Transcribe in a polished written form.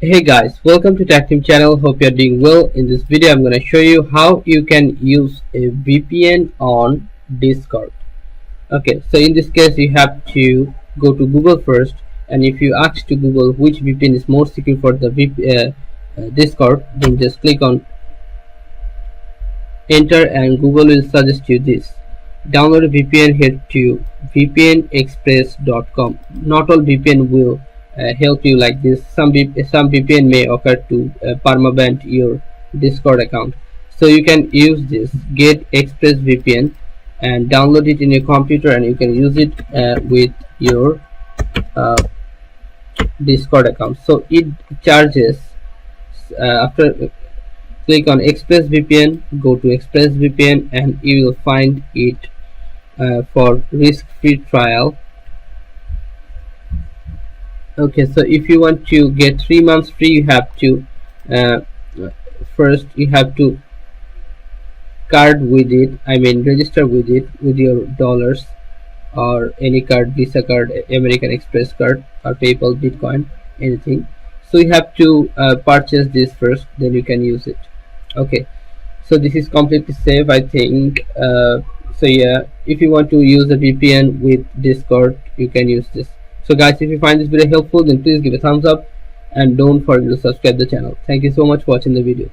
Hey guys, welcome to Tech Team channel. Hope you're doing well. In this video, I'm going to show you how you can use a VPN on Discord. Okay, so in this case, you have to go to Google first, and if you ask to Google which VPN is more secure for the Discord, then just click on enter, and Google will suggest you this. Download a VPN here to vpnexpress.com. Not all VPN will help you like this. Some VPN may occur to permaban your Discord account. So you can use this Get Express VPN and download it in your computer, and you can use it with your Discord account. So it charges after click on ExpressVPN, go to ExpressVPN, and you will find it for risk-free trial. Okay, so if you want to get 3 months free, you have to first you have to register with it with your dollars or any card, Visa card, American Express card, or PayPal, Bitcoin, anything. So you have to purchase this first, then you can use it. Okay, so this is completely safe, I think. So yeah, if you want to use a VPN with Discord, you can use this. So guys, if you find this video helpful, then please give a thumbs up and don't forget to subscribe the channel. Thank you so much for watching the video.